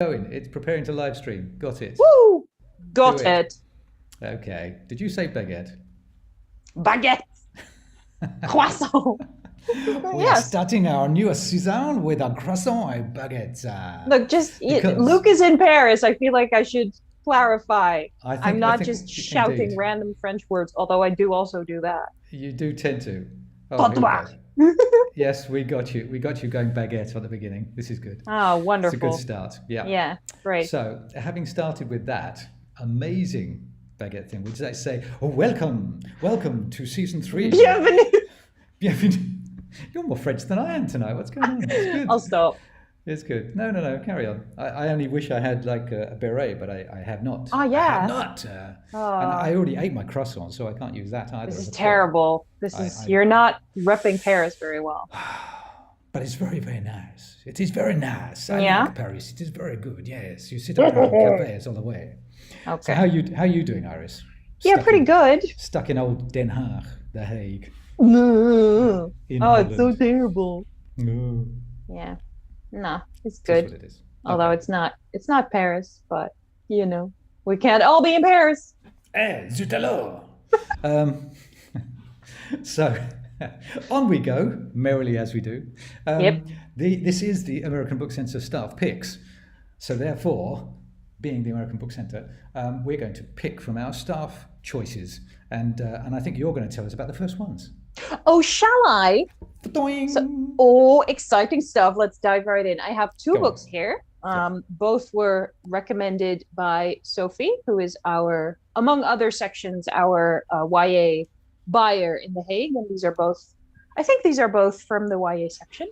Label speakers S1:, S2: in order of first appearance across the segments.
S1: Going. It's preparing to live stream. Got it.
S2: Woo! Got
S1: Do
S2: it.
S1: Okay. Did you say baguette?
S2: Baguette. Croissant.
S3: We are starting our new season with a croissant and baguette.
S2: Look, Luke is in Paris. I feel like I should clarify. I'm not just shouting
S1: indeed.
S2: random French words, although I do also do that.
S1: You do tend to.
S2: Patois.
S1: Yes, we got you. We got you going baguette at the beginning. This is good.
S2: Oh, wonderful.
S1: It's a good start. Yeah.
S2: Yeah, great.
S1: So, having started with that amazing baguette thing, would I say, welcome to season 3.
S2: Bienvenue.
S1: Bienvenue. You're more French than I am tonight. What's going on? It's good.
S2: I'll stop.
S1: It's good. No, carry on. I only wish I had like a beret, but I have not.
S2: Oh, yeah.
S1: I have not. And I already ate my croissant, so I can't use that either.
S2: This is terrible. You're not repping Paris very well.
S3: But it's very, very nice. It is very nice. I like Paris. It is very good. Yes, you sit around cafes all the way.
S1: So
S2: Okay.
S1: how you doing, Iris?
S2: Yeah, pretty good.
S1: Stuck in old Den Haag, The Hague.
S2: Oh,
S1: Holland.
S2: it's so terrible.
S1: No.
S2: Yeah. No, it's
S1: That's
S2: good.
S1: what it is.
S2: Although it's not Paris, but you know, we can't all be in Paris.
S3: Zut alors.
S1: So on we go, merrily as we do.
S2: Yep.
S1: This is the American Book Centre staff picks. So therefore, being the American Book Centre, we're going to pick from our staff choices. And I think you're going to tell us about the first ones.
S2: Oh, shall I? So, exciting stuff. Let's dive right in. I have two books here. Both were recommended by Sophie, who is among other sections, our YA buyer in The Hague. And I think these are both from the YA section.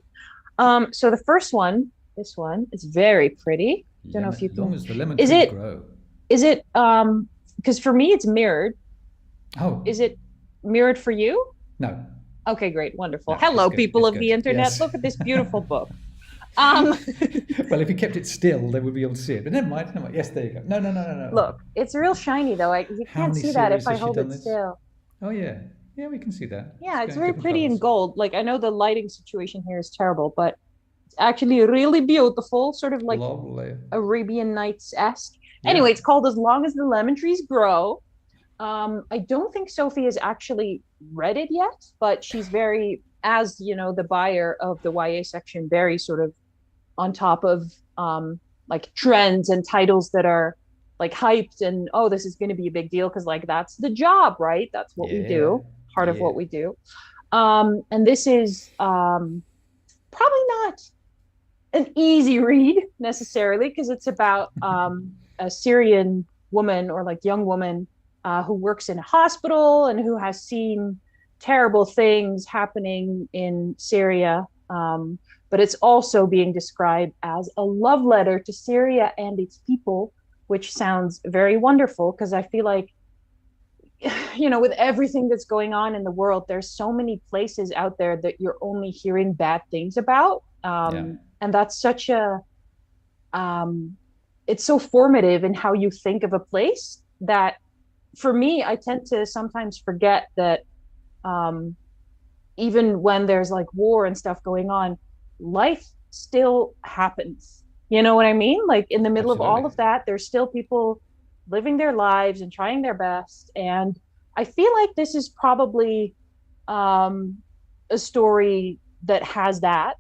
S2: So the first one, this one, is very pretty. Don't know if you can.
S1: As long as the lemon trees grow.
S2: Is it, because for me it's mirrored.
S1: Oh.
S2: Is it mirrored for you?
S1: No.
S2: Okay, great, wonderful.
S1: No,
S2: hello,
S1: good,
S2: people of
S1: good.
S2: the internet.
S1: Yes.
S2: Look at this beautiful book.
S1: Well, if you kept it still, they would be able to see it. But never mind. Yes, there you go. No.
S2: Look, it's real shiny though. You can't see that if I hold it still.
S1: Oh yeah, we can see that.
S2: Yeah, it's very pretty in gold. Like I know the lighting situation here is terrible, but it's actually really beautiful, sort of like
S1: Lovely.
S2: Arabian Nights-esque. Yeah. Anyway, it's called As Long as the Lemon Trees Grow. I don't think Sophie has actually read it yet, but she's very, as you know, the buyer of the YA section, very sort of on top of like trends and titles that are like hyped and this is going to be a big deal because like that's the job, right? That's what we do, part of what we do. And this is probably not an easy read necessarily because it's about a Syrian woman or like young woman who works in a hospital and who has seen terrible things happening in Syria. But it's also being described as a love letter to Syria and its people, which sounds very wonderful because I feel like, you know, with everything that's going on in the world, there's so many places out there that you're only hearing bad things about. And that's such it's so formative in how you think of a place that for me, I tend to sometimes forget that even when there's like war and stuff going on, life still happens. You know what I mean? Like in the middle of all of that, there's still people living their lives and trying their best. And I feel like this is probably a story that has that.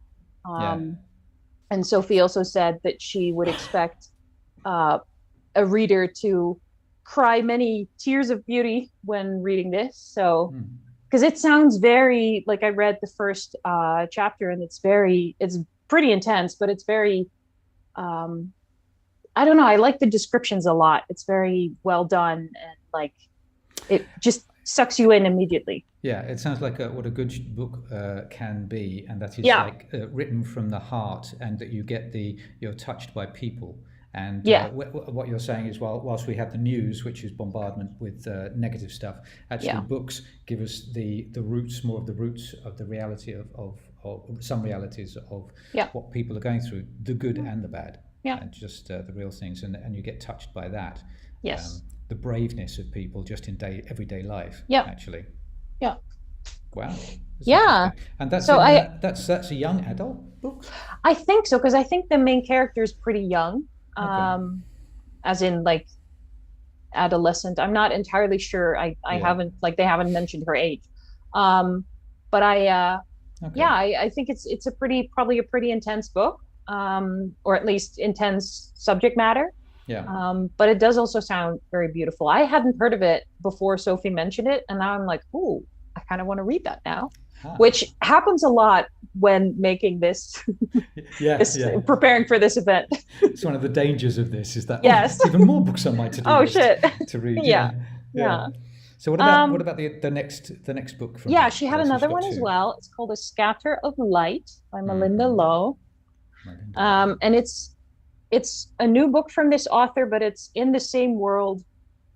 S2: And Sophie also said that she would expect a reader to cry many tears of beauty when reading this. So, because it sounds very, like I read the first chapter and it's pretty intense, but it's very, I don't know. I like the descriptions a lot. It's very well done and like it just sucks you in immediately.
S1: Yeah, it sounds like what a good book can be, and that is like written from the heart, and that you're touched by people. And what you're saying is, whilst we have the news, which is bombardment with negative stuff, actually books give us the roots, more of the roots of the reality of some realities of what people are going through, the good and the bad, and just the real things, and you get touched by that.
S2: Yes.
S1: The braveness of people just in everyday life. Actually.
S2: Yeah.
S1: Wow.
S2: Yeah.
S1: And that's that's a young adult book?
S2: I think so, because I think the main character is pretty young. as in like adolescent. I'm not entirely sure. I haven't, like, they haven't mentioned her age. But I think it's probably a pretty intense book, or at least intense subject matter.
S1: Yeah.
S2: But it does also sound very beautiful. I hadn't heard of it before Sophie mentioned it, and now I'm like, ooh, I kind of want to read that now. Which happens a lot when making this, preparing for this event.
S1: It's one of the dangers of this, is that
S2: yes,
S1: even more books on my to-do list to read.
S2: Yeah.
S1: So what about the next book? From
S2: she had another one as well. It's called A Scatter of Light by Melinda Lowe. And it's a new book from this author, but it's in the same world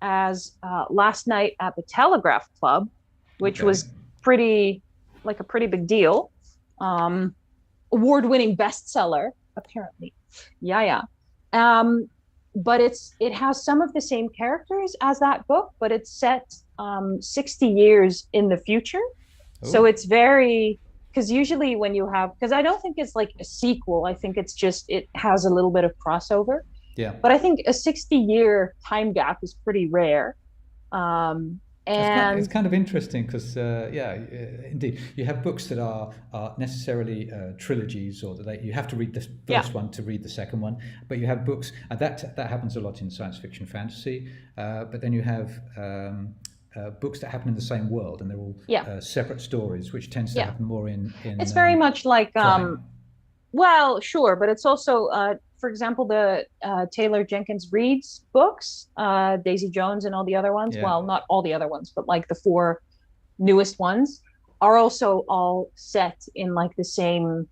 S2: as Last Night at the Telegraph Club, which was a pretty big deal. Award-winning bestseller, apparently. But it has some of the same characters as that book, but it's set 60 years in the future. Ooh. So it's very, because usually when you have, because I don't think it's like a sequel, I think it's just, it has a little bit of crossover.
S1: Yeah.
S2: But I think a 60-year time gap is pretty rare. And
S1: it's kind of interesting because, indeed, you have books that are necessarily trilogies, or that you have to read the first one to read the second one. But you have books, and that happens a lot in science fiction, fantasy. But then you have books that happen in the same world, and they're all separate stories, which tends to happen more in.
S2: It's very much like, well, sure, but it's also, for example, the Taylor Jenkins Reid's books, Daisy Jones and all the other ones. Yeah. Well, not all the other ones, but like the 4 newest ones are also all set in like the same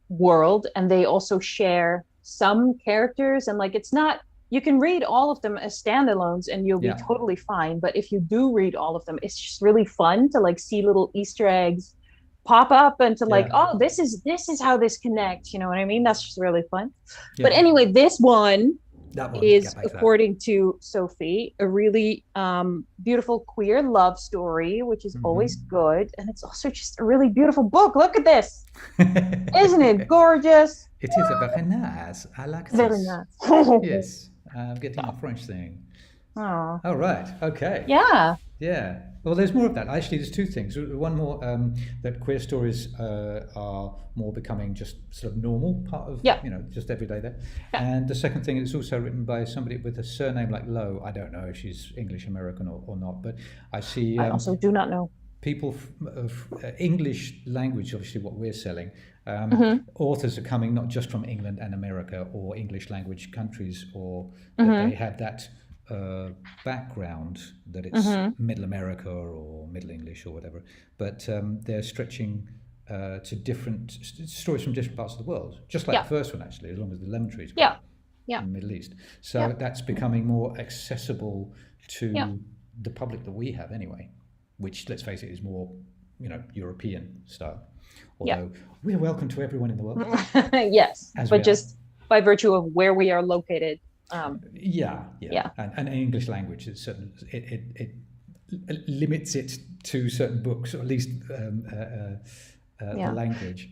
S2: world, and they also share some characters, and like it's not. You can read all of them as standalones and you'll be totally fine. But if you do read all of them, it's just really fun to like see little Easter eggs pop up and to like, oh, this is how this connects. You know what I mean? That's just really fun. Yeah. But anyway, this one is, according to Sophie, a really beautiful queer love story, which is always good. And it's also just a really beautiful book. Look at this. Isn't it gorgeous?
S1: It is very nice. I like this.
S2: Very nice.
S1: Yes. I'm getting my French thing.
S2: Oh.
S1: Oh, right. Okay.
S2: Yeah.
S1: Yeah. Well, there's more of that. Actually, there's 2 things. One more, that queer stories are more becoming just sort of normal part of, just every day there. Yeah. And the second thing, it's also written by somebody with a surname like Lowe. I don't know if she's English American or not, but I see.
S2: I also do not know.
S1: People of English language, obviously what we're selling, authors are coming not just from England and America or English language countries, or that they have that background, that it's Middle America or Middle English or whatever, but they're stretching to different stories from different parts of the world, just like the first one, actually, as long as the lemon trees in the Middle East. So that's becoming more accessible to the public that we have anyway, which, let's face it, is more, European style. Although we're welcome to everyone in the world.
S2: Yes, but just by virtue of where we are located.
S1: And English language is certain. It limits it to certain books, or at least the language.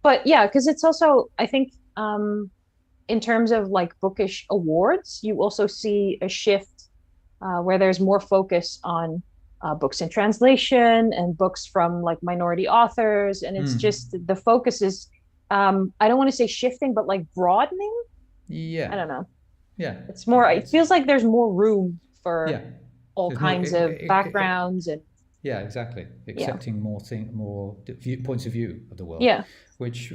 S2: But because it's also, I think, in terms of like bookish awards, you also see a shift where there's more focus on books in translation and books from like minority authors, and it's just the focus is I don't want to say shifting, but like broadening. I don't know. It's more, it feels like there's more room for all kinds of backgrounds and
S1: exactly, accepting more points of view of the world, which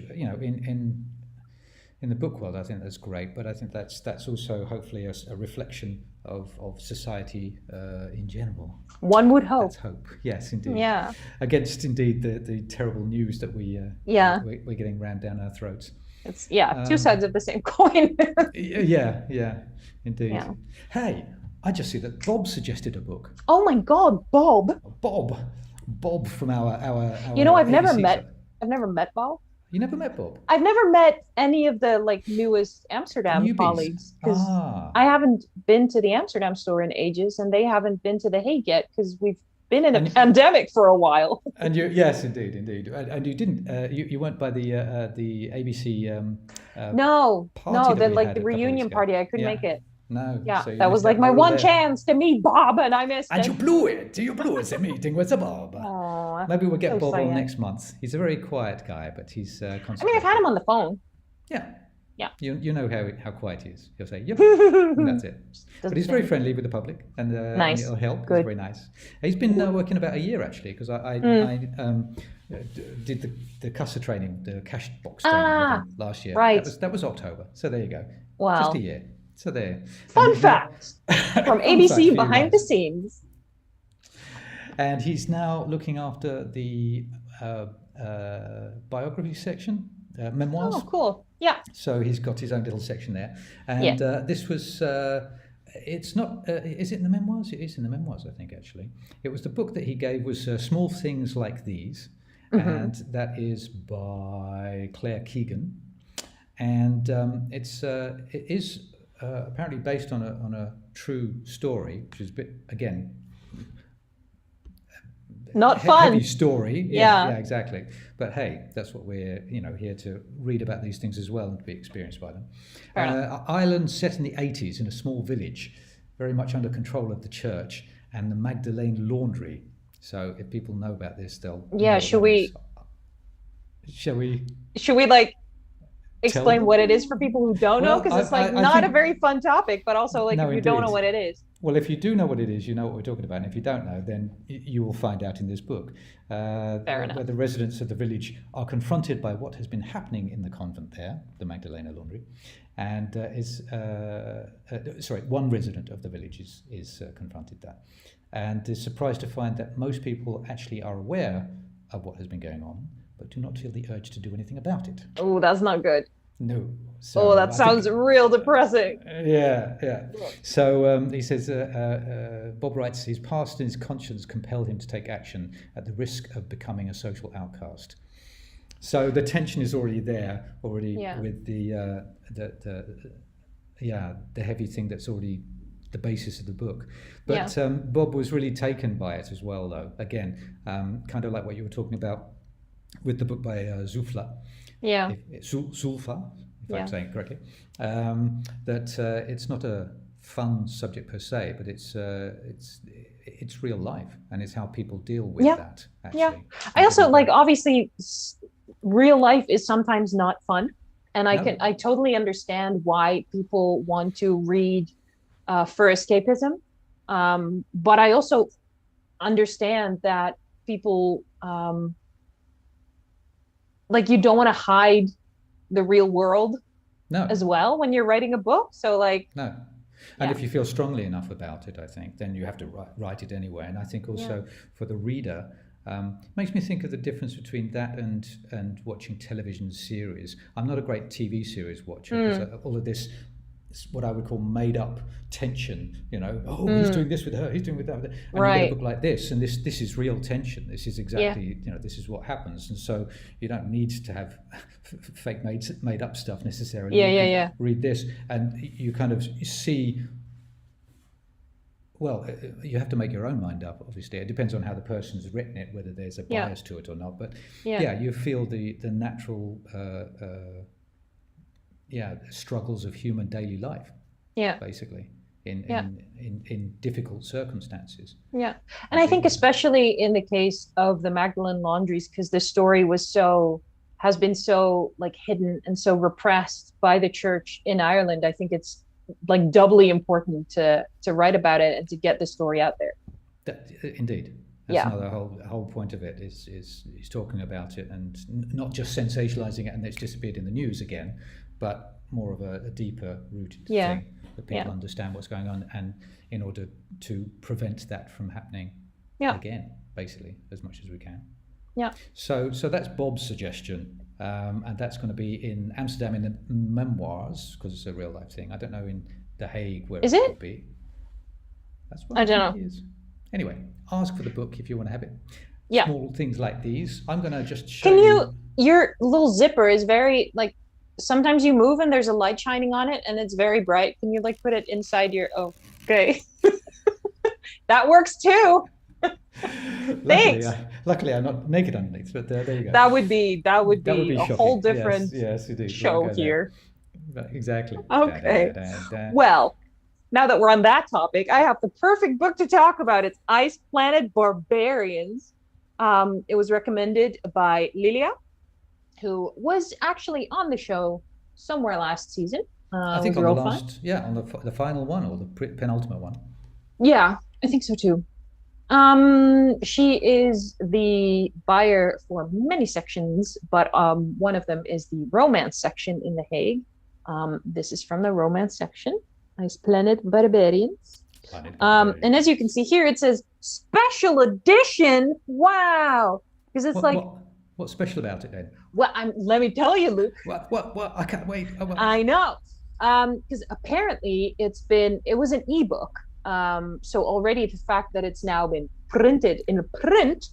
S1: in the book world, I think that's great, but I think that's also hopefully a reflection of society in general.
S2: One would hope.
S1: That's hope. Yes, indeed.
S2: Yeah.
S1: Against indeed the terrible news that we're getting rammed down our throats.
S2: It's 2 sides of the same coin.
S1: Indeed. Yeah. Hey, I just see that Bob suggested a book.
S2: Oh my God, Bob
S1: from our
S2: I've never met Bob.
S1: You never met Bob?
S2: I've never met any of the like newest Amsterdam colleagues, because I haven't been to the Amsterdam store in ages, and they haven't been to the Hague yet, because we've been in a pandemic for a while.
S1: And yes, indeed. And you didn't. You weren't by the ABC.
S2: No,
S1: party
S2: the reunion party. I couldn't make it.
S1: No.
S2: Yeah,
S1: so
S2: that was like my one chance to meet Bob, and I missed it.
S3: And you blew it. You blew it. The meeting with Bob.
S2: Aww,
S1: maybe we'll get Bob
S2: sad.
S1: on next month. He's a very quiet guy, but he's constant.
S2: I mean, I've had him on the phone.
S1: Yeah.
S2: Yeah.
S1: You know how quiet he is. He'll say, yep, and that's it. But he's very friendly with the public, and
S2: nice.
S1: It'll help.
S2: Good.
S1: He's very nice. He's been working about a year, actually, because I did the CUSA training, the cash box training last year.
S2: Right.
S1: That was October. So there you go.
S2: Wow.
S1: Just a year. So there.
S2: Fun fact from ABC behind the scenes.
S1: And he's now looking after the biography section, memoirs.
S2: Oh, cool. Yeah.
S1: So he's got his own little section there. And this was, it's not, is it in the memoirs? It is in the memoirs, I think, actually. It was the book that he gave was Small Things Like These. And that is by Claire Keegan. And it is apparently based on a true story, which is a bit, again,
S2: not fun.
S1: Heavy story.
S2: Yeah,
S1: exactly. But hey, that's what we're here to read about these things as well and to be experienced by them. Ireland set in the 80s in a small village, very much under control of the church and the Magdalene Laundry. So if people know about this, they'll.
S2: Yeah, should we like explain what it is for people who don't know? Because it's like not a very fun topic, but also like if you don't know what it is.
S1: Well, if you do know what it is, you know what we're talking about. And if you don't know, then you will find out in this book.
S2: Fair enough.
S1: Where the residents of the village are confronted by what has been happening in the convent there, the Magdalena Laundry. And one resident of the village is confronted that. And is surprised to find that most people actually are aware of what has been going on, but do not feel the urge to do anything about it.
S2: Oh, that's not good.
S1: No. So
S2: that sounds real depressing.
S1: Yeah. So he says, Bob writes, his past and his conscience compelled him to take action at the risk of becoming a social outcast. So the tension is already there, with the heavy thing that's already the basis of the book. But Bob was really taken by it as well, though. Again, kind of like what you were talking about with the book by Zulfa.
S2: Yeah.
S1: Zulfa, if I'm saying it correctly. That it's not a fun subject per se, but it's real life, and it's how people deal with that. Actually. Yeah.
S2: I also obviously real life is sometimes not fun, and I totally understand why people want to read for escapism, but I also understand that people you don't want to hide the real world as well when you're writing a book. So no.
S1: And if you feel strongly enough about it, I think, then you have to write it anyway. And I think also for the reader, makes me think of the difference between that and watching television series. I'm not a great TV series watcher because all of this, what I would call made up tension, he's doing this with her, he's doing with that. And you get a book like this, and this is real tension. This is exactly, this is what happens. And so you don't need to have fake made up stuff necessarily.
S2: Yeah.
S1: Read this, and you kind of see, well, you have to make your own mind up, obviously. It depends on how the person's written it, whether there's a bias to it or not. But you feel the natural struggles of human daily life, basically in difficult circumstances.
S2: And I think especially in the case of the Magdalene Laundries, because the story has been so hidden and so repressed by the church in Ireland, I think it's doubly important to write about it and to get the story out there.
S1: Indeed. That's another whole point of it is he's talking about it and not just sensationalizing it and it's disappeared in the news again, but more of a deeper rooted thing that people understand what's going on, and in order to prevent that from happening again, basically, as much as we can. So that's Bob's suggestion, and that's going to be in Amsterdam in the memoirs, because it's a real life thing. I don't know in The Hague where it will be. That's what I don't know. Anyway, ask for the book if you want to have it. Small things like these. I'm going to just show you.
S2: Your little zipper is very sometimes you move and there's a light shining on it and it's very bright. Can you put it inside your, okay. That works too. Thanks.
S1: Luckily, I'm not naked underneath, but there you go.
S2: That would be a
S1: shocking.
S2: whole different
S1: yes, indeed.
S2: show here.
S1: Exactly.
S2: Okay. Well, now that we're on that topic, I have the perfect book to talk about. It's Ice Planet Barbarians. It was recommended by Lilia, who was actually on the show somewhere last season.
S1: I think on the last, on the final one or the penultimate one.
S2: Yeah, I think so too. She is the buyer for many sections, but one of them is the romance section in The Hague. This is from the romance section, Ice Planet Barbarians. And as you can see here, it says special edition. Wow, because it's
S1: what's special about it then?
S2: Well, let me tell you, Luke.
S1: What? I can't wait.
S2: I know, because apparently it was an ebook. So already the fact that it's now been printed in print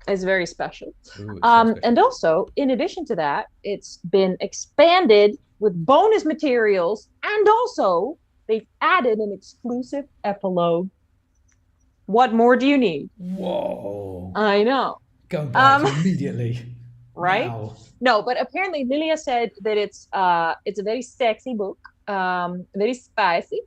S2: is very special.
S1: Ooh,
S2: and also, in addition to that, it's been expanded with bonus materials, and also they've added an exclusive epilogue. What more do you need?
S1: Whoa.
S2: I know.
S1: Go buy it immediately.
S2: Right?
S1: Wow.
S2: No, but apparently Lilia said that it's a very sexy book, very spicy,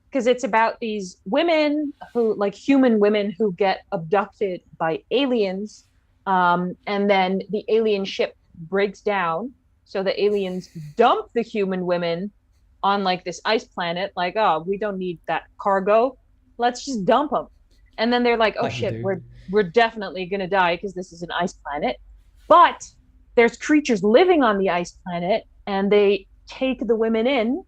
S2: because it's about these women who, like human women, who get abducted by aliens, and then the alien ship breaks down, so the aliens dump the human women on like this ice planet, like, oh, we don't need that cargo, let's just dump them. And then they're like, oh shit, we're definitely gonna die because this is an ice planet. But there's creatures living on the ice planet, and they take the women in,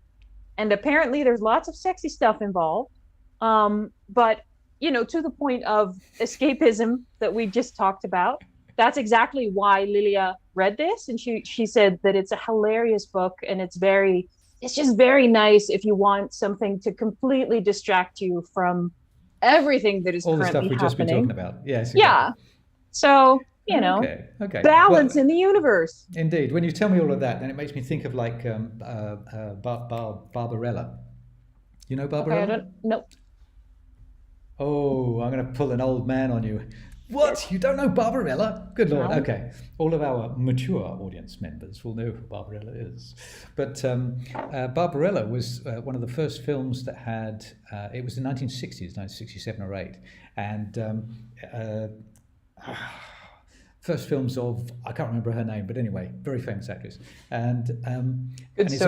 S2: and apparently there's lots of sexy stuff involved. But to the point of escapism that we just talked about, that's exactly why Lilia read this, and she said that it's a hilarious book, and it's just very nice if you want something to completely distract you from everything that is
S1: all
S2: currently
S1: the stuff we've just been talking about. Yes. Exactly.
S2: Yeah. So
S1: okay.
S2: Balance in the universe.
S1: Indeed. When you tell me all of that, then it makes me think of like Barbarella. You know Barbarella?
S2: Okay, nope.
S1: Oh, I'm going to pull an old man on you. What? You don't know Barbarella? Good Lord.
S2: No.
S1: Okay. All of our mature audience members will know who Barbarella is. But Barbarella was one of the first films that had, it was the 1960s, 1967 or 8. And first films of, I can't remember her name, but anyway, very famous actress. And it's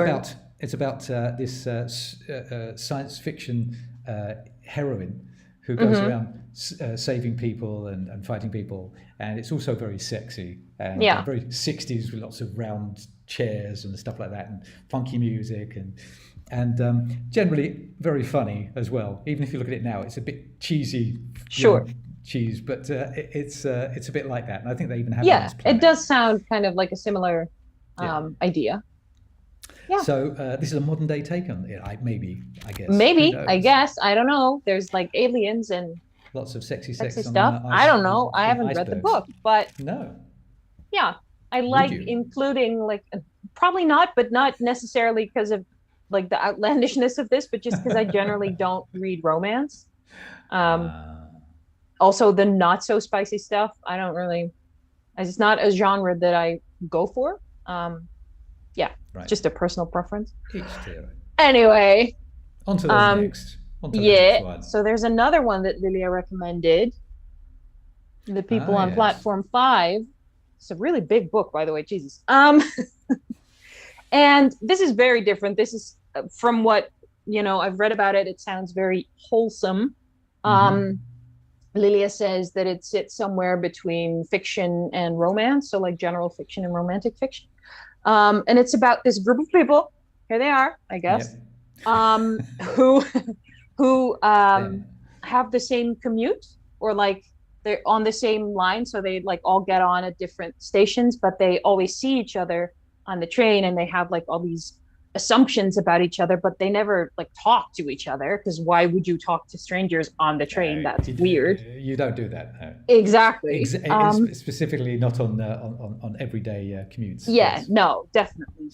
S1: about this science fiction heroine who goes around saving people and fighting people, and it's also very sexy and very 60s with lots of round chairs and stuff like that, and funky music, and generally very funny as well. Even if you look at it now, it's a bit cheesy.
S2: Sure.
S1: Cheese, but it's a bit like that, and I think they even have.
S2: Yeah, it does sound kind of like a similar idea. Yeah.
S1: So this is a modern day take on it, I guess.
S2: Maybe, I guess. I don't know. There's like aliens and
S1: lots of sexy
S2: stuff. I don't know. I haven't read the book, but
S1: no.
S2: Yeah, I like including like probably not, but not necessarily because of like the outlandishness of this, but just because I generally don't read romance. Also, the not so spicy stuff, I don't really. It's not a genre that I go for. Right. Just a personal preference. Anyway,
S1: on to the next.
S2: Next one. So there's another one that Lilia recommended. The People on Platform 5. It's a really big book, by the way. Jesus. And this is very different. This is from what I've read about it. It sounds very wholesome. Lilia says that it sits somewhere between fiction and romance, so like general fiction and romantic fiction. And it's about this group of people. Here they are, I guess, who have the same commute, or like they're on the same line, so they like all get on at different stations, but they always see each other on the train, and they have like all these assumptions about each other, but they never like talk to each other, because why would you talk to strangers on the train? That's weird.
S1: You don't do that. No.
S2: Exactly.
S1: Specifically not on everyday commutes.
S2: Yeah, no, definitely.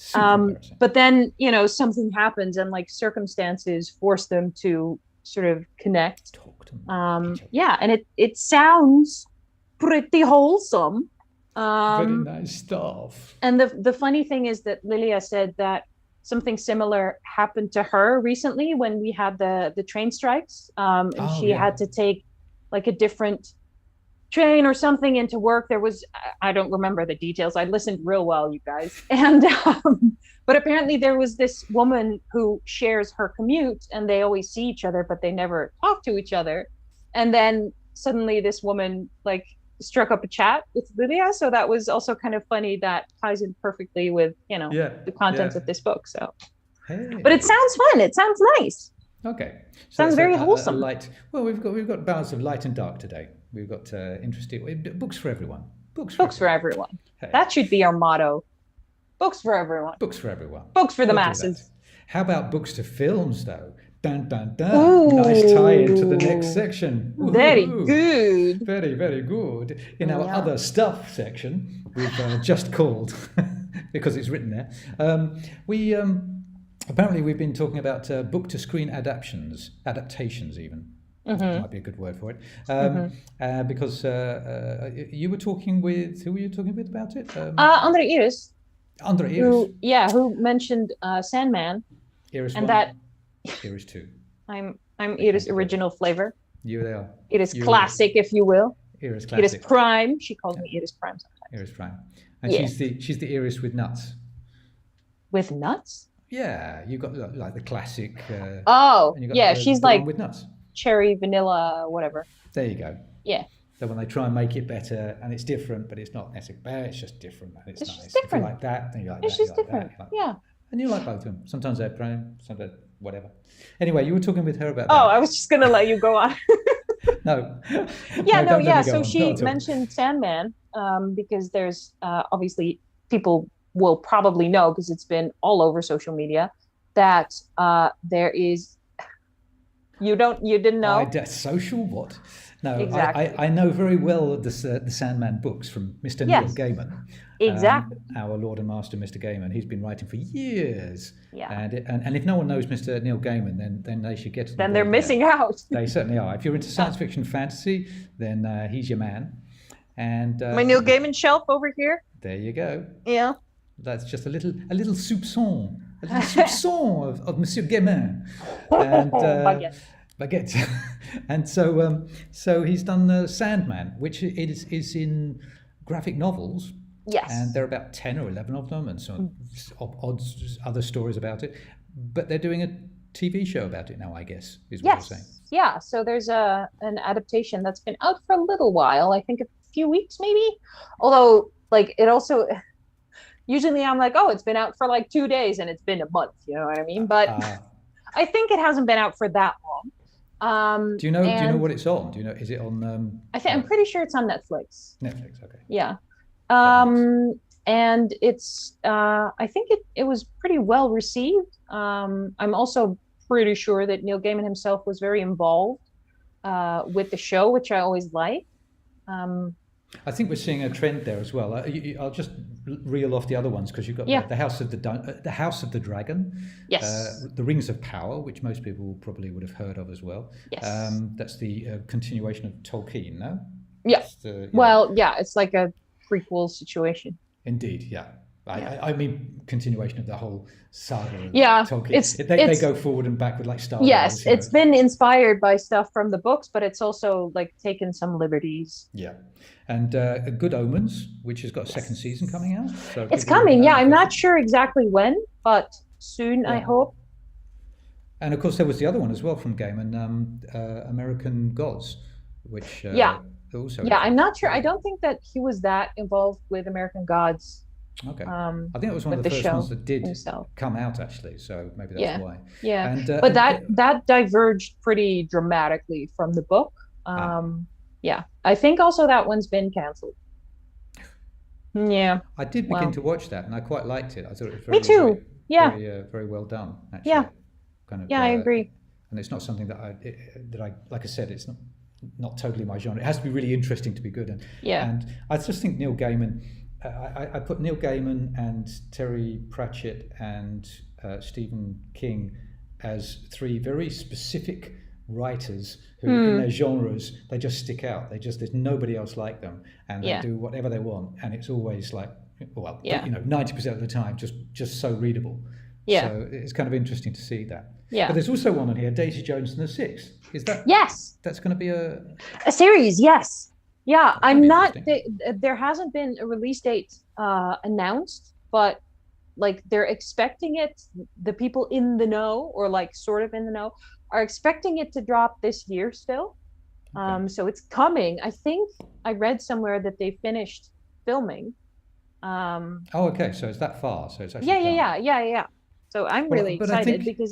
S2: But then something happens, and like circumstances force them to sort of connect.
S1: Talk to them.
S2: Yeah, and it sounds pretty wholesome.
S1: Very nice stuff.
S2: And the funny thing is that Lilia said that something similar happened to her recently when we had the train strikes, and she had to take like a different train or something into work. There was, I don't remember the details. I listened real well, you guys. And but apparently there was this woman who shares her commute, and they always see each other, but they never talk to each other. And then suddenly this woman like struck up a chat with Lilia, so that was also kind of funny. That ties in perfectly with the contents of this book. So, but it sounds fun. It sounds nice.
S1: Okay, so
S2: sounds very wholesome.
S1: Light. Well, we've got balance of light and dark today. We've got interesting books for everyone. Books for everyone.
S2: Hey. That should be our motto. Books for everyone.
S1: Books for everyone.
S2: Books for the masses.
S1: How about books to films, though? Dun, dun, dun. Ooh. Nice tie into the next section. Woo-hoo.
S2: Very good.
S1: Very, very good. In our other stuff section, we've just called, because it's written there, apparently we've been talking about book-to-screen adaptations even. Mm-hmm. Might be a good word for it. Because you were talking with, who were you talking with about it?
S2: Andre Iris.
S1: Andre Iris.
S2: Who mentioned Sandman.
S1: Iris
S2: and
S1: 1.
S2: that
S1: Iris 2.
S2: I'm Iris original flavor.
S1: You they are.
S2: Iris classic, if you will.
S1: Iris classic.
S2: Iris prime. She calls me Iris prime sometimes.
S1: Iris prime. And she's the Iris with nuts.
S2: With nuts?
S1: Yeah, you got like the classic.
S2: She's
S1: the
S2: like
S1: one with nuts.
S2: Cherry, vanilla, whatever.
S1: There you go.
S2: Yeah.
S1: So when they try and make it better, and it's different, but it's not necessarily bad, it's just different, and it's nice.
S2: Just different.
S1: If you like that, then you like
S2: it's
S1: that.
S2: It's just different.
S1: And you like both of them. Sometimes they're prime, sometimes whatever. Anyway, you were talking with her about that.
S2: I was just going to let you go on.
S1: No.
S2: So she mentioned Sandman because there's obviously people will probably know because it's been all over social media that there is. You didn't know?
S1: Social what? No,
S2: exactly.
S1: I know very well the Sandman books from Mr. Neil Gaiman.
S2: Exactly.
S1: Our Lord and Master, Mr. Gaiman. He's been writing for years.
S2: Yeah.
S1: And if no one knows Mr. Neil Gaiman, then they should get to.
S2: Then they're missing out.
S1: They certainly are. If you're into science fiction fantasy, then he's your man. And
S2: my Neil Gaiman shelf over here.
S1: There you go.
S2: Yeah.
S1: That's just a little soupçon. A little soupçon of Monsieur Gaiman. And baguette. And so he's done Sandman, which is in graphic novels.
S2: Yes.
S1: And there are about 10 or 11 of them, and some odd other stories about it. But they're doing a TV show about it now, I guess, is what you're saying.
S2: Yeah. So there's an adaptation that's been out for a little while. I think a few weeks, maybe. Although, like, it also. Usually I'm like, it's been out for like 2 days and it's been a month, you know what I mean? But I think it hasn't been out for that long.
S1: Do you know what it's on? Do you know, is it on?
S2: I'm pretty sure it's on Netflix.
S1: Netflix, okay.
S2: Yeah. And it's, I think it was pretty well received. I'm also pretty sure that Neil Gaiman himself was very involved with the show, which I always like.
S1: I think we're seeing a trend there as well. I'll just reel off the other ones because you've got the House of the Dragon, the Rings of Power, which most people probably would have heard of as well.
S2: Yes.
S1: That's the continuation of Tolkien, no?
S2: Yeah. It's like a prequel situation.
S1: Indeed, yeah. I mean, continuation of the whole saga of Tolkien. They go forward and backward like Star Wars.
S2: Yes, it's been inspired by stuff from the books, but it's also like taken some liberties.
S1: Yeah. And Good Omens, which has got a second season coming out. So
S2: it's coming, I'm not sure exactly when, but soon, I hope.
S1: And of course, there was the other one as well from Gaiman, American Gods, which also...
S2: Yeah, I'm not sure. I don't think that he was that involved with American Gods.
S1: Okay. I think it was one of the first ones that did come out, actually. So maybe that's why.
S2: Yeah. And, but that diverged pretty dramatically from the book. Yeah. I think also that one's been cancelled. Yeah.
S1: I did begin to watch that, and I quite liked it. I thought it was
S2: very, me too.
S1: Very well done, actually.
S2: Yeah. I agree.
S1: And it's not something that I like I said, it's not totally my genre. It has to be really interesting to be good. And I just think Neil Gaiman... I put Neil Gaiman and Terry Pratchett and Stephen King as three very specific writers who in their genres, they just stick out. There's nobody else like them, and they do whatever they want, and it's always like, well, 90% of the time just so readable. So it's kind of interesting to see that. But there's also one on here, Daisy Jones and the Six. Is that that's going to be a
S2: series? Yes. Yeah, I'm not. There hasn't been a release date announced, but like they're expecting it. The people in the know, or like sort of in the know, are expecting it to drop this year still. So it's coming. I think I read somewhere that they finished filming.
S1: Okay. So it's that far. So it's actually
S2: yeah. So I'm really excited because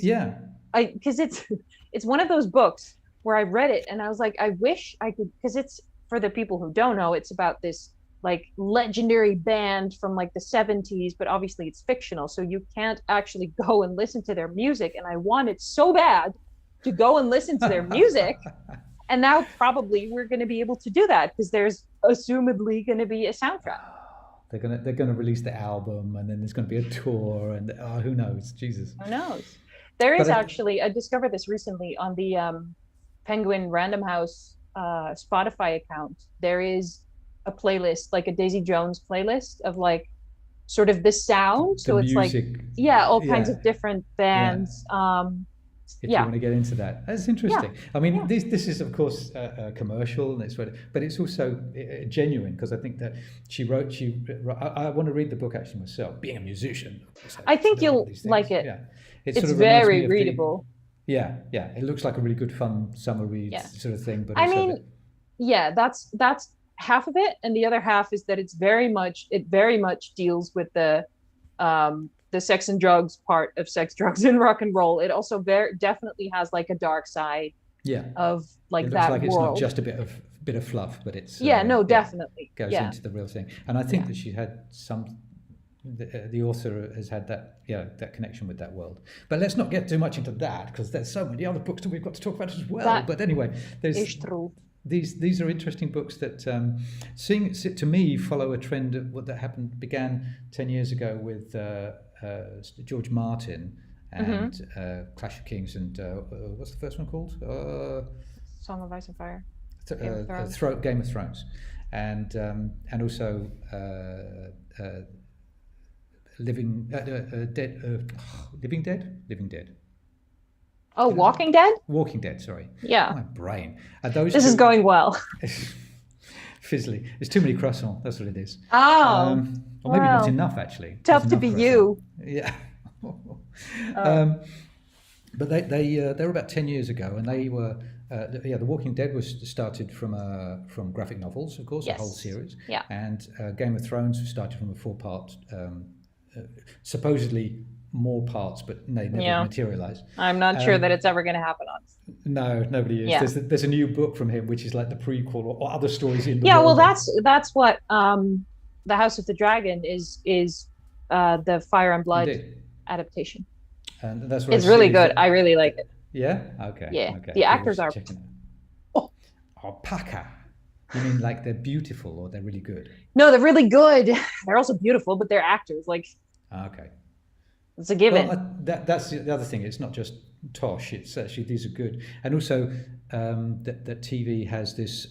S2: it's one of those books where I read it and I was like, I wish I could, because it's, for the people who don't know, it's about this like legendary band from like the 70s, but obviously it's fictional, so you can't actually go and listen to their music. And I wanted so bad to go and listen to their music. And now probably we're going to be able to do that because there's assumedly going to be a soundtrack.
S1: They're gonna release the album, and then there's going to be a tour, and who knows? Jesus.
S2: Who knows? There is actually, I discovered this recently on the Penguin Random House Spotify account. There is a playlist, like a Daisy Jones playlist of like sort of the sound. So it's music, like all kinds of different bands.
S1: If you want to get into that, that's interesting. I mean, this is of course commercial, and but it's also genuine, because I think that she wrote. I want to read the book actually myself. Being a musician,
S2: I think you'll like it. Yeah, it's sort of very readable.
S1: It looks like a really good fun summer read sort of thing. But
S2: I mean, that's half of it, and the other half is that it very much deals with the sex and drugs part of sex, drugs, and rock and roll. It also definitely has like a dark side of like that world.
S1: It's not just a bit of fluff, but it's
S2: definitely
S1: goes into the real thing. And I think that she had the author has had that connection with that world. But let's not get too much into that, because there's so many other books that we've got to talk about as well. But anyway, there's these are interesting books that to me follow a trend of what began 10 years ago with George Martin and Clash of Kings and what's the first one called?
S2: Song of Ice and Fire.
S1: Game of Thrones, and also Living Dead.
S2: Oh, Walking Dead?
S1: Walking Dead, sorry.
S2: Yeah.
S1: My brain.
S2: This is going well.
S1: Fizzly. There's too many croissants, that's what it is.
S2: Oh.
S1: Or maybe not enough, actually.
S2: Tough to be you.
S1: Yeah. But they were about 10 years ago, and they were The Walking Dead was started from graphic novels, of course, a whole series.
S2: Yeah.
S1: And Game of Thrones was started from a 4-part, supposedly more parts, but they never materialized.
S2: I'm not sure that it's ever going to happen, honestly.
S1: No, nobody is. Yeah. There's a new book from him, which is like the prequel or other stories in the world.
S2: Yeah, well, that's what the House of the Dragon is the Fire and Blood adaptation.
S1: And that's what
S2: it's really good. I really like it.
S1: Yeah? Okay.
S2: Yeah.
S1: Okay.
S2: The actors are
S1: Alpaca. You mean like they're beautiful or they're really good?
S2: No, they're really good. They're also beautiful, but they're actors. Like,
S1: okay.
S2: It's a given.
S1: Well, that's the other thing. It's not just tosh. It's actually, these are good. And also that TV has this,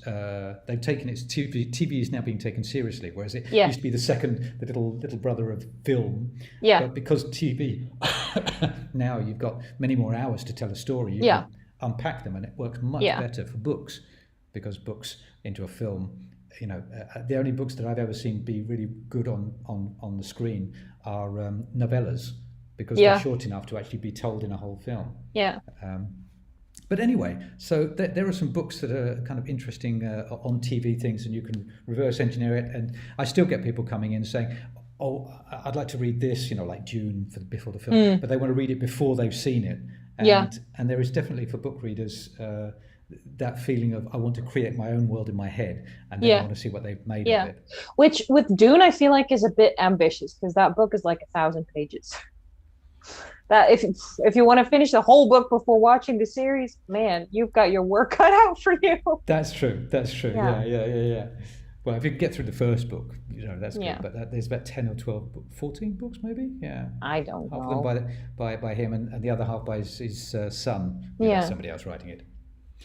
S1: they've taken its TV is now being taken seriously, whereas it used to be the little brother of film.
S2: Yeah.
S1: But because TV, now you've got many more hours to tell a story. You can unpack them, and it works much better for books, because books into a film, the only books that I've ever seen be really good on the screen are novellas, because they're short enough to actually be told in a whole film.
S2: Yeah.
S1: But anyway, so there are some books that are kind of interesting on TV things, and you can reverse engineer it. And I still get people coming in saying, "Oh, I'd like to read this," like Dune before the film, but they want to read it before they've seen it. And there is definitely for book readers that feeling of, I want to create my own world in my head, and then I want to see what they've made of it.
S2: Which with Dune, I feel like is a bit ambitious, because that book is like 1,000 pages. That if you want to finish the whole book before watching the series, man, you've got your work cut out for you.
S1: That's true. Yeah. Well, if you can get through the first book, that's good. But there's about 10 or 12, 14 books maybe. Yeah.
S2: I don't know.
S1: Half of them by him, and the other half by his son.
S2: Yeah.
S1: Somebody else writing it.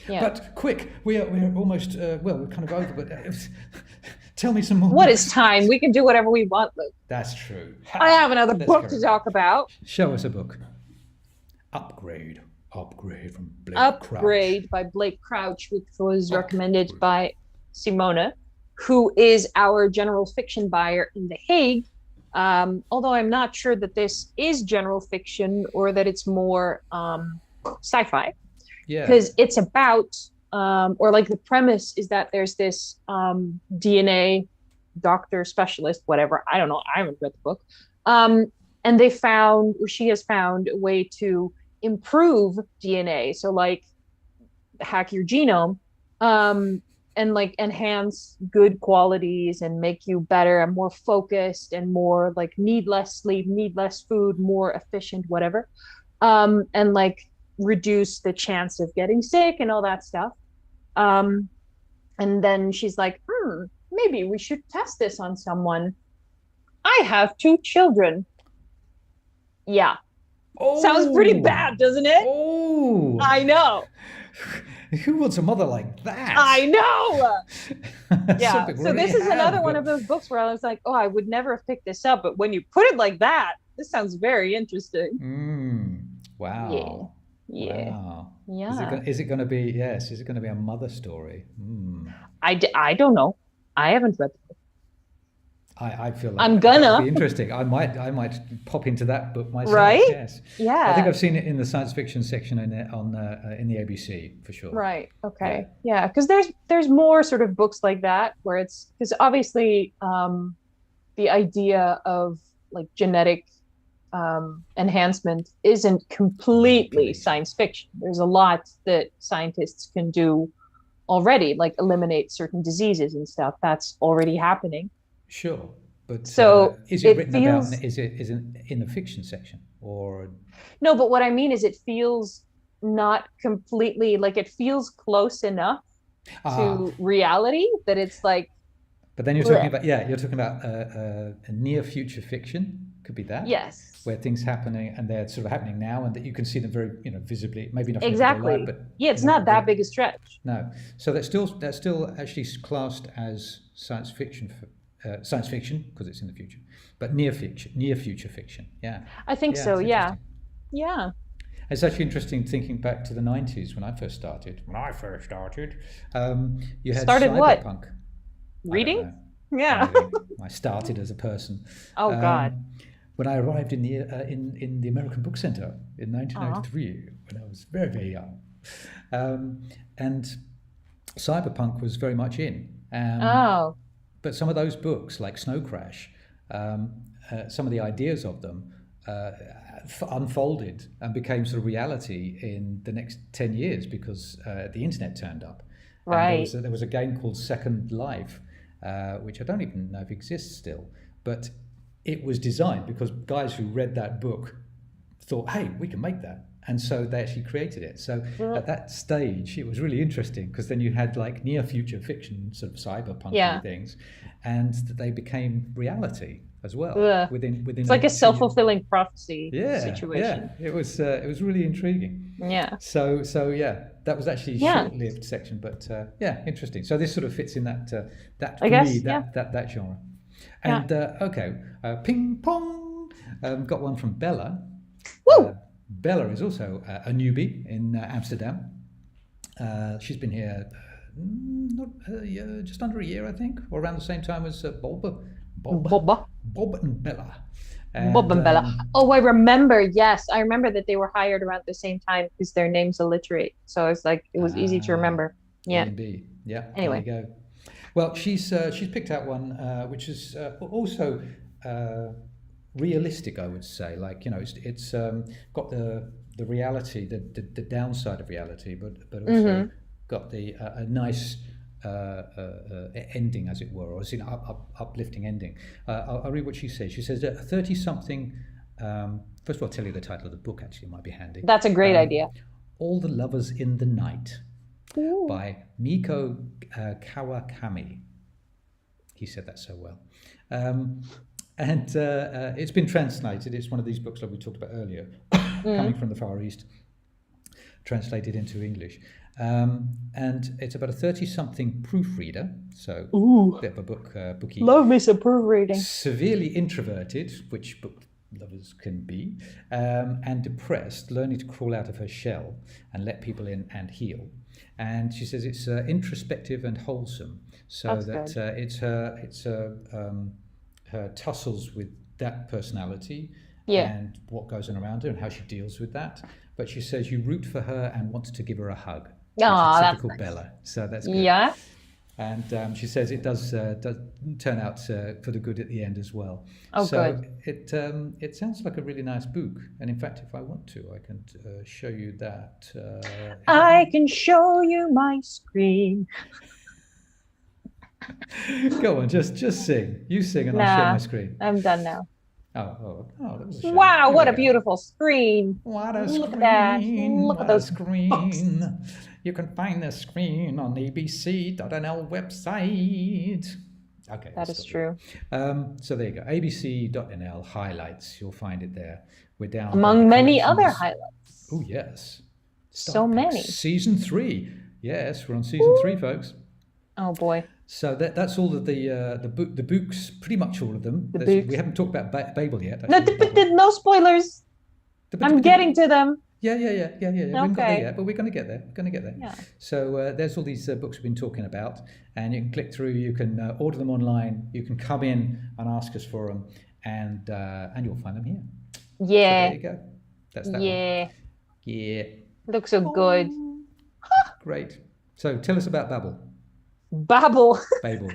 S2: Yeah.
S1: But quick, we're almost we're kind of over. But tell me some more.
S2: What is time? We can do whatever we want, Luke.
S1: That's true.
S2: I have another book to talk about.
S1: Show us a book. Upgrade from Blake
S2: Upgrade
S1: Crouch.
S2: by Blake Crouch, which was recommended by Simona, who is our general fiction buyer in The Hague. Although I'm not sure that this is general fiction or that it's more sci-fi. Yeah. Because it's about, or like the premise is that there's this DNA doctor specialist, whatever. I don't know. I haven't read the book. And they found, or she has found, a way to improve DNA. So like hack your genome and like enhance good qualities and make you better and more focused and more like need less sleep, need less food, more efficient, whatever. And like reduce the chance of getting sick and all that stuff. And then she's like, maybe we should test this on someone. I have 2 children. Yeah. Oh. Sounds pretty bad, doesn't it?
S1: Oh,
S2: I know.
S1: Who wants a mother like that?
S2: I know. Yeah. So this is another one of those books where I was like, oh, I would never have picked this up. But when you put it like that, this sounds very interesting.
S1: Wow.
S2: Yeah.
S1: Wow.
S2: Yeah.
S1: Is it going to be? Yes. Is it going to be a mother story?
S2: I don't know. I haven't read the book.
S1: I feel like
S2: I'm gonna.
S1: that'd be interesting. I might pop into that book myself.
S2: Right?
S1: Yes.
S2: Yeah.
S1: I think I've seen it in the science fiction section in the ABC for sure.
S2: Right. Okay. Yeah. Because there's more sort of books like that where it's because obviously the idea of like genetic enhancement isn't completely science fiction. There's a lot that scientists can do already, like eliminate certain diseases and stuff. That's already happening.
S1: Sure, but
S2: so
S1: is it written about? Is it in the fiction section or?
S2: No, but what I mean is, it feels not completely like it feels close enough to reality that it's like.
S1: But then you're talking about you're talking about a near future fiction. Could be that.
S2: Yes.
S1: Where things happening and they're sort of happening now, and that you can see them very visibly. Maybe not
S2: exactly,
S1: light, but
S2: it's not that big a stretch.
S1: No, so that's still actually classed as science fiction. Science fiction because it's in the future, but near future fiction. Yeah,
S2: I think so. Yeah.
S1: It's actually interesting thinking back to the 90s when I first started. You had
S2: started
S1: cyberpunk.
S2: What? Reading? Yeah.
S1: I started as a person.
S2: Oh God.
S1: When I arrived in the American Book Center in 1993, when I was very, very young, and cyberpunk was very much in. But some of those books, like Snow Crash, some of the ideas of them unfolded and became sort of reality in the next 10 years because the internet turned up.
S2: Right.
S1: And there was a game called Second Life, which I don't even know if exists still, but it was designed because guys who read that book thought, hey, we can make that. And so they actually created it. So at that stage, it was really interesting because then you had like near future fiction, sort of cyberpunk things, and they became reality as well. Within
S2: it's like a self-fulfilling prophecy situation.
S1: Yeah, it was really intriguing.
S2: Yeah.
S1: So that was actually a short-lived section, but interesting. So this sort of fits in that that genre. And ping pong. Got one from Bella.
S2: Woo!
S1: Bella is also a newbie in Amsterdam. She's been here just under a year, I think, or around the same time as Bob and Bella.
S2: Bob and Bella. Oh, I remember. Yes, I remember that they were hired around the same time because their names alliterate. So it's like it was easy to remember. Yeah.
S1: Maybe. Yeah.
S2: Anyway.
S1: There you go. Well, she's picked out one which is also. Realistic, I would say. Like it's got the reality, the downside of reality, but also got the a nice ending, as it were, or as in uplifting ending. I'll read what she says. She says that 30-something. First of all, I'll tell you the title of the book. Actually, it might be handy.
S2: That's a great idea.
S1: All the Lovers in the Night.
S2: Ooh.
S1: By Miko Kawakami. He said that so well. And it's been translated. It's one of these books like we talked about earlier, coming from the Far East. translated into English. And it's about a 30-something proofreader, so a bit of a bookie.
S2: Love me some proofreading.
S1: Severely introverted, which book lovers can be, and depressed, learning to crawl out of her shell and let people in and heal. And she says it's introspective and wholesome, so
S2: That's
S1: that it's her tussles with that personality and what goes on around her and how she deals with that. But she says you root for her and want to give her a hug.
S2: Oh,
S1: that's typical
S2: nice.
S1: Bella. So that's good.
S2: Yeah.
S1: And she says it does turn out for the good at the end as well.
S2: Oh,
S1: so
S2: good.
S1: it sounds like a really nice book. And in fact, if I want to, I can show you that.
S2: I can show you my screen.
S1: Go on, just sing. You sing and I'll share my screen.
S2: I'm done now.
S1: Oh, that was a shame.
S2: Wow, what a beautiful screen.
S1: What a
S2: Look
S1: screen.
S2: at that. Look at those
S1: screen.
S2: books.
S1: You can find the screen on the abc.nl website. Okay.
S2: That is true.
S1: So there you go. abc.nl highlights. You'll find it there. We're down
S2: among many other highlights.
S1: Oh, yes.
S2: So many.
S1: Season 3. Yes, we're on season 3, folks.
S2: Oh boy.
S1: So that's all of the books, pretty much all of them. We haven't talked about Babel yet.
S2: No, no spoilers. I'm getting to them.
S1: Yeah. We haven't got there yet, but we're going to get there.
S2: Yeah.
S1: So there's all these books we've been talking about, and you can click through. You can order them online. You can come in and ask us for them, and you'll find them here.
S2: Yeah.
S1: So there you go. That's that one. Yeah.
S2: Looks so good.
S1: Great. So tell us about Babel.
S2: Babel.
S1: Babel.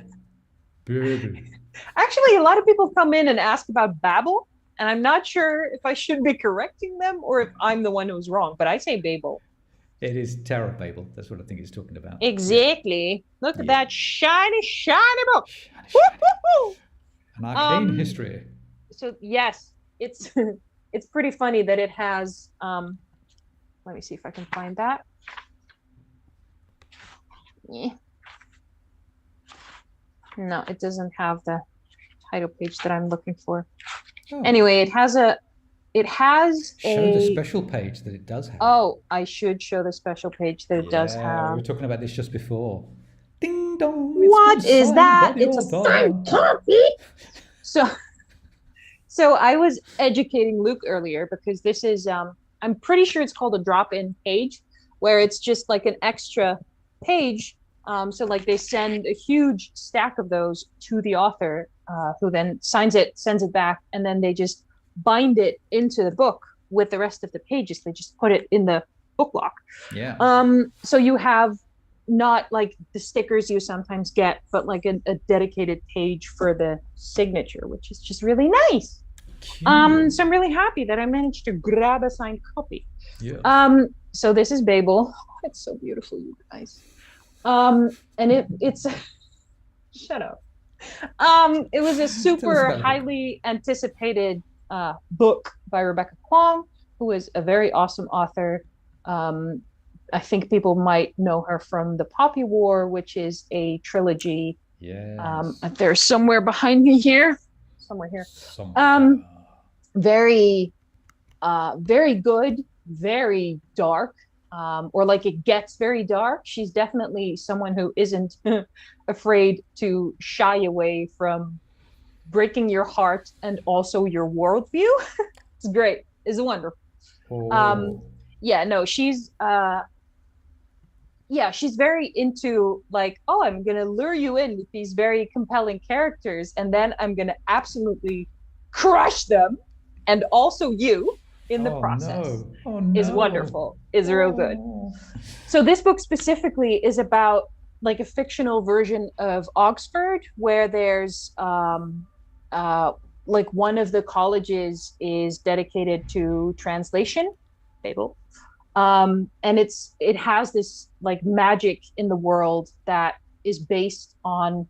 S2: Actually, a lot of people come in and ask about Babel, and I'm not sure if I should be correcting them or if I'm the one who's wrong, but I say Babel.
S1: It is Tower of Babel. That's what I think he's talking about.
S2: Exactly. Look at that shiny, shiny book.
S1: Shiny. An arcane history.
S2: So yes, it's it's pretty funny that it has. Let me see if I can find that. Yeah. No, it doesn't have the title page that I'm looking for. Oh. Anyway, it has
S1: show the special page that it does have.
S2: Oh, I should show the special page that it does have.
S1: We were talking about this just before. Ding dong.
S2: What is that? It's a signed copy. So I was educating Luke earlier because this is I'm pretty sure it's called a drop-in page, where it's just like an extra page. So like they send a huge stack of those to the author, who then signs it, sends it back, and then they just bind it into the book with the rest of the pages. They just put it in the book lock.
S1: Yeah.
S2: So you have not like the stickers you sometimes get, but like a dedicated page for the signature, which is just really nice. Cute. So I'm really happy that I managed to grab a signed copy.
S1: Yeah.
S2: So this is Babel. Oh, it's so beautiful, you guys. And it's shut up. It was a super highly anticipated book by Rebecca Kwong, who is a very awesome author. I think people might know her from The Poppy War, which is a trilogy.
S1: Yes.
S2: There's somewhere behind me here. Somewhere here. Very good, very dark. Or like it gets very dark. She's definitely someone who isn't afraid to shy away from breaking your heart and also your worldview. It's great. It's wonderful.
S1: Oh.
S2: She's very into like, oh, I'm gonna lure you in with these very compelling characters, and then I'm gonna absolutely crush them, and also you. In the process is wonderful, is real good. So this book specifically is about like a fictional version of Oxford, where there's like one of the colleges is dedicated to translation, Babel, and it has this like magic in the world that is based on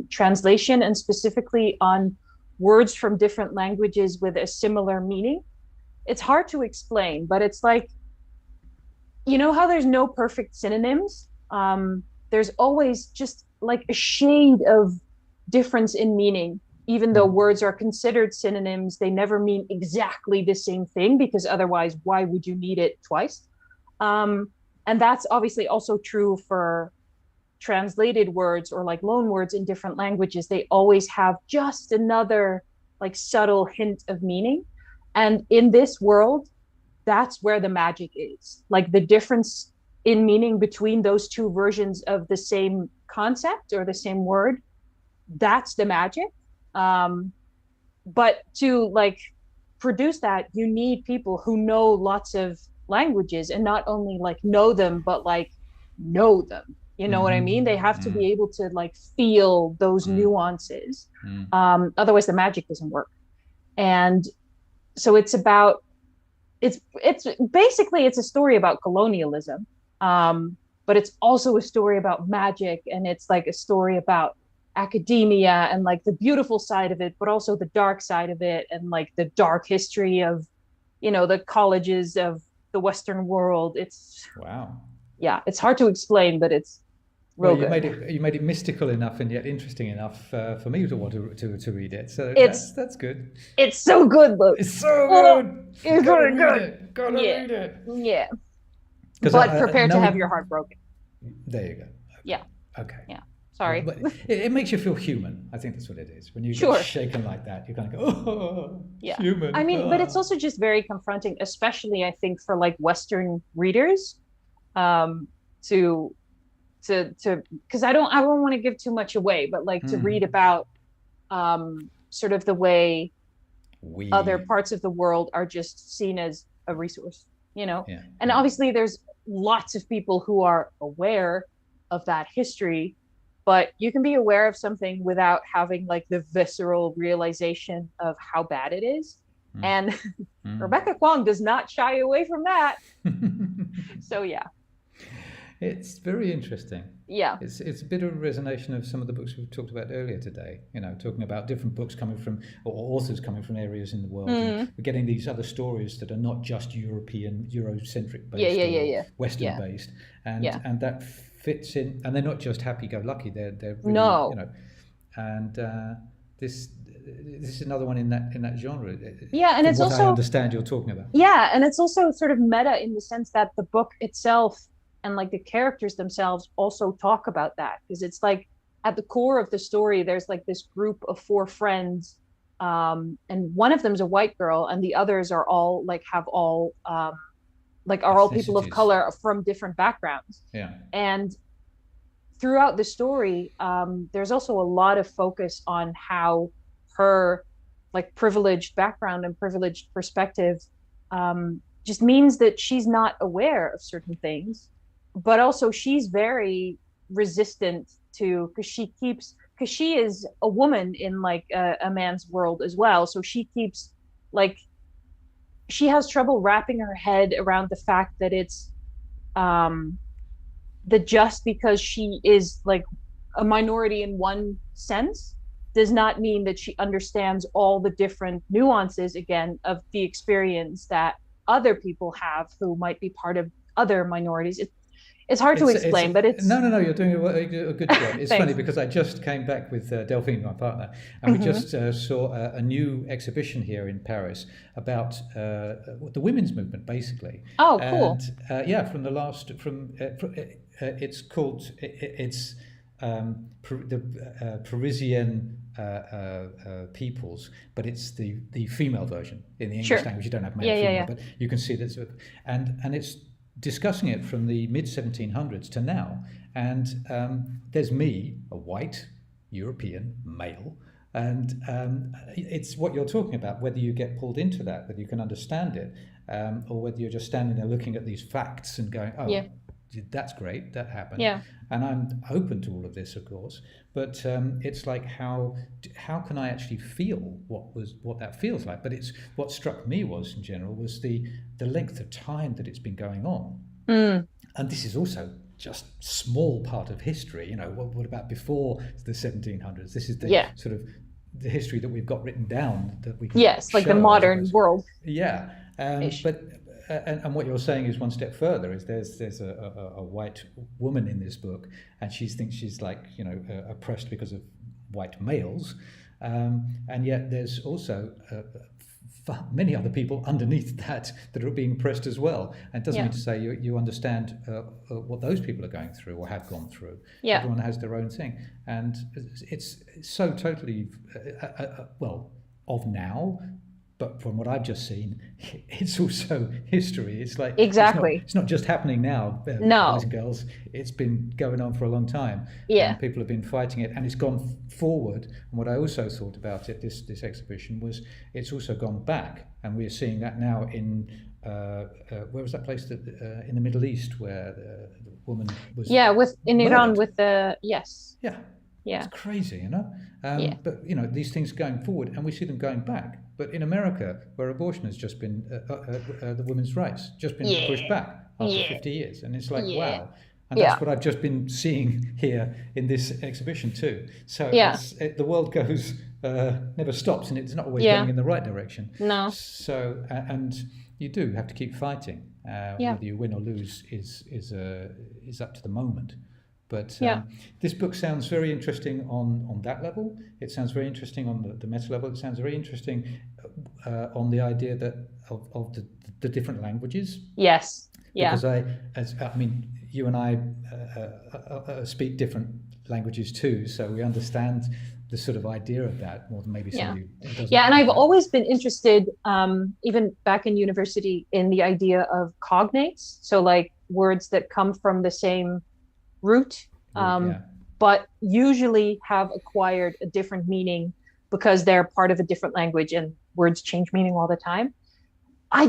S2: translation, and specifically on words from different languages with a similar meaning. It's hard to explain, but it's like, you know how there's no perfect synonyms? There's always just like a shade of difference in meaning. Even though words are considered synonyms, they never mean exactly the same thing, because otherwise, why would you need it twice? And that's obviously also true for translated words or like loan words in different languages. They always have just another like subtle hint of meaning. And in this world, that's where the magic is. Like the difference in meaning between those two versions of the same concept or the same word, that's the magic. But to like produce that, you need people who know lots of languages, and not only like know them, but like know them. You know what I mean? They have to be able to like feel those nuances. Otherwise the magic doesn't work. And so it's about, it's basically, it's a story about colonialism. But it's also a story about magic, and it's like a story about academia and like the beautiful side of it, but also the dark side of it, and like the dark history of, you know, the colleges of the Western world. It's it's hard to explain, but it's real good.
S1: You made it mystical enough and yet interesting enough for me to want to read it. So that's good.
S2: It's so good, Luke.
S1: It's so good.
S2: It's very good.
S1: Gotta read it.
S2: Yeah. But prepare to have your heart broken.
S1: There you go.
S2: Yeah.
S1: Okay.
S2: Yeah. Sorry.
S1: But it makes you feel human. I think that's what it is. When you get shaken like that, you kind of go, oh, human.
S2: I mean, but it's also just very confronting, especially I think for like Western readers, to because I don't want to give too much away, but like to read about sort of the way other parts of the world are just seen as a resource, you know? Yeah. And obviously there's lots of people who are aware of that history, but you can be aware of something without having like the visceral realization of how bad it is. And Rebecca Kwong does not shy away from that. So yeah.
S1: It's very interesting.
S2: Yeah.
S1: It's a bit of a resonation of some of the books we've talked about earlier today, you know, talking about different books coming from, or authors coming from areas in the world. And we're getting these other stories that are not just European, Eurocentric based, Western based. And that fits in, and they're not just happy-go-lucky, they're really, you know, and this is another one in that genre.
S2: Yeah, and it's
S1: what
S2: also,
S1: I understand you're talking about.
S2: Yeah, and it's also sort of meta in the sense that the book itself and like the characters themselves also talk about that, because it's like at the core of the story there's like this group of 4 friends, and one of them's a white girl and the others are all like are all people of color from different backgrounds. Yeah. And throughout the story there's also a lot of focus on how her like privileged background and privileged perspective just means that she's not aware of certain things, but also she's very resistant to, because she is a woman in like a man's world as well, so she keeps like, she has trouble wrapping her head around the fact that it's that just because she is like a minority in one sense does not mean that she understands all the different nuances again of the experience that other people have who might be part of other minorities. It's hard to explain, but it's...
S1: No, you're doing a good job. It's funny because I just came back with Delphine, my partner, and we just saw a new exhibition here in Paris about the women's movement, basically.
S2: Oh, cool.
S1: And from the last, it's called, the Parisian peoples, but it's the female version in the English language. You don't have male, female, but you can see that, and it's discussing it from the mid-1700s to now, and there's me, a white European male, and it's what you're talking about, whether you get pulled into that, whether you can understand it, or whether you're just standing there looking at these facts and going, that's great, that happened. Yeah. And I'm open to all of this, of course, but it's like how can I actually feel what that feels like? But it's what struck me was, in general, was the length of time that it's been going on. And this is also just small part of history. You know, what about before the 1700s? This is the sort of the history that we've got written down that we can
S2: like the modern world.
S1: Yeah. But and what you're saying is one step further. Is there's a white woman in this book, and she thinks she's like, you know, oppressed because of white males, and yet there's also many other people underneath that are being oppressed as well. And it doesn't mean to say you understand what those people are going through or have gone through. Everyone has their own thing, and it's so totally of now. But from what I've just seen, it's also history. It's like it's not just happening now, boys and girls. It's been going on for a long time. And people have been fighting it, and it's gone forward. And what I also thought about it, this exhibition, was it's also gone back, and we're seeing that now in where was that place that in the Middle East where the woman was
S2: in Iran with the
S1: it's crazy, you know. But you know, these things going forward, and we see them going back. But in America, where abortion has just been the women's rights just been pushed back after 50 years, and it's like wow. And that's what I've just been seeing here in this exhibition too. So the world goes never stops, and it's not always going in the right direction.
S2: No.
S1: So and you do have to keep fighting. Whether you win or lose is up to the moment. But this book sounds very interesting on that level. It sounds very interesting on the meta level. It sounds very interesting on the idea that of the different languages.
S2: Yes. Yeah.
S1: Because you and I speak different languages too, so we understand the sort of idea of that more than maybe somebody who doesn't.
S2: Yeah, and I've always been interested, even back in university, in the idea of cognates. So like words that come from the same root, but usually have acquired a different meaning because they're part of a different language, and words change meaning all the time. I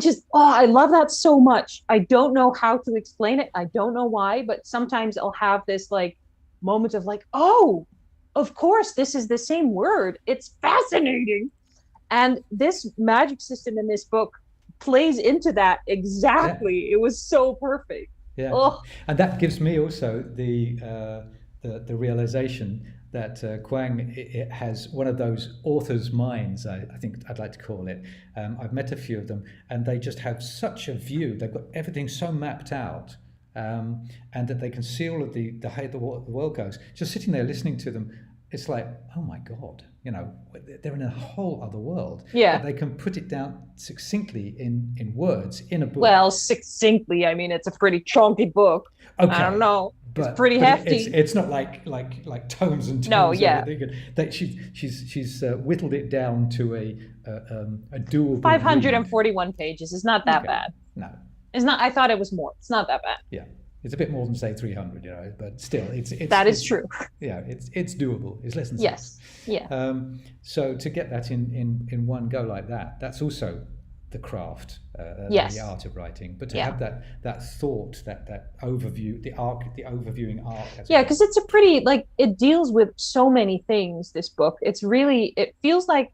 S2: love that so much. I don't know how to explain it. I don't know why, but sometimes I'll have this like moment of like, oh, of course, this is the same word. It's fascinating. And this magic system in this book plays into that exactly. It was so perfect.
S1: Yeah. And that gives me also the realization that Kwang it has one of those author's minds, I think I'd like to call it. I've met a few of them, and they just have such a view. They've got everything so mapped out, and that they can see all of the way the world goes. Just sitting there listening to them, it's like, oh my God, you know, they're in a whole other world.
S2: Yeah.
S1: But they can put it down succinctly in words in a book.
S2: Well, succinctly, I mean, it's a pretty chunky book. Okay. I don't know. It's pretty hefty.
S1: It's not like tomes and tomes.
S2: No, yeah.
S1: She's whittled it down to a doable.
S2: 541 read. Pages is not that bad.
S1: No,
S2: it's not. I thought it was more. It's not that bad.
S1: Yeah, it's a bit more than say 300, you know, but still, it's
S2: that is true.
S1: Yeah, it's doable. It's less than 6.
S2: Yes. Yeah.
S1: So to get that in one go like that, that's also the craft, the art of writing. But to have that thought, that overview, the overviewing arc.
S2: Because it's a pretty, like, it deals with so many things, this book. It's really, it feels like,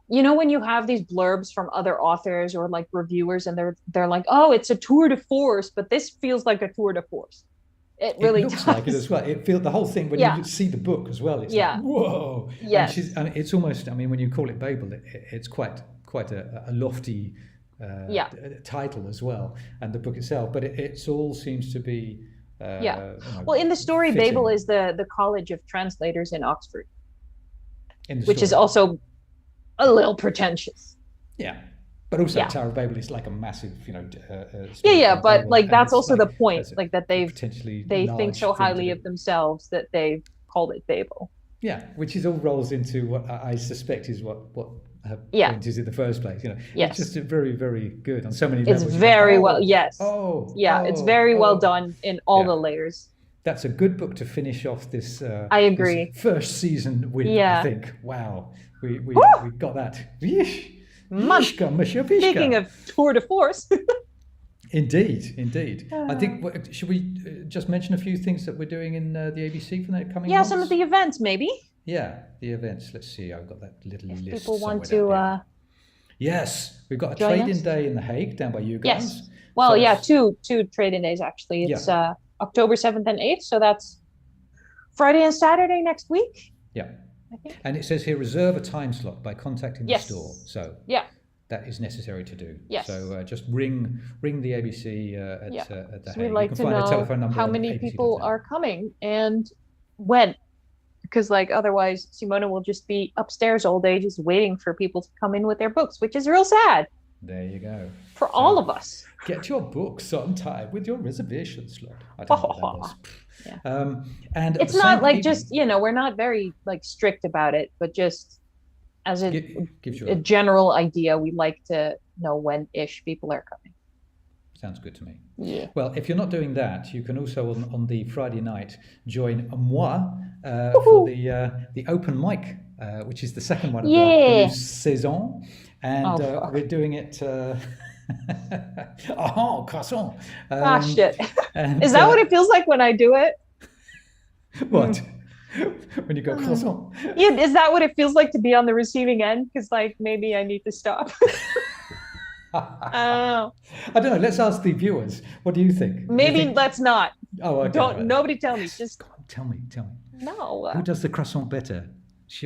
S2: you know, when you have these blurbs from other authors or like reviewers, and they're like, oh, it's a tour de force, but this feels like a tour de force. It really
S1: looks like it as well. It feels the whole thing when you see the book as well. It's like, whoa.
S2: Yes.
S1: And it's almost, I mean, when you call it Babel, it's quite a lofty title as well, and the book itself. But it all seems to be.
S2: Well, in the story, fitting. Babel is the College of Translators in Oxford, which is also a little pretentious.
S1: Yeah. But also Tower of Babel is like a massive, you know.
S2: But like that's also the point, like that they think so highly of themselves that they've called it Babel.
S1: Yeah, which is all rolls into what I suspect is what her point is in the first place. You know, it's just very, very good on so many levels.
S2: It's very well, it's very well done in all the layers.
S1: That's a good book to finish off this.
S2: I agree.
S1: This first season with, I think. Wow, we got that.
S2: Speaking of tour de force.
S1: Indeed. I think, should we just mention a few things that we're doing in the ABC for the coming months?
S2: Some of the events, maybe.
S1: Yeah, the events. Let's see. I've got that little list.
S2: People want to.
S1: Yes, we've got a trade-in day in The Hague down by you guys.
S2: Yes. Well, two trade-in days actually. It's October 7th and 8th, so that's Friday and Saturday next week.
S1: Yeah. And it says here, reserve a time slot by contacting the store. So that is necessary to do.
S2: Yes.
S1: So just ring the ABC at the Hague.
S2: We'd like to know how many people are coming and when, because like otherwise Simona will just be upstairs all day just waiting for people to come in with their books, which is real sad.
S1: There you go.
S2: For all of us.
S1: Get your books on time with your reservation slot. I don't know what that was.
S2: Yeah.
S1: And
S2: it's not like just, we're not very like strict about it, but just as a general idea, we like to know when-ish people are coming.
S1: Sounds good to me.
S2: Yeah.
S1: Well, if you're not doing that, you can also on the Friday night join moi for the open mic, which is the second one of the new saison, and we're doing it. Croissant.
S2: Shit! Is that what it feels like when I do it?
S1: What? When you go croissant?
S2: Yeah, is that what it feels like to be on the receiving end? Because like maybe I need to stop.
S1: I don't know. Let's ask the viewers. What do you think?
S2: Maybe let's not.
S1: Oh, okay.
S2: Don't. Nobody tell me. Just
S1: go on, tell me.
S2: No.
S1: Who does the croissant better?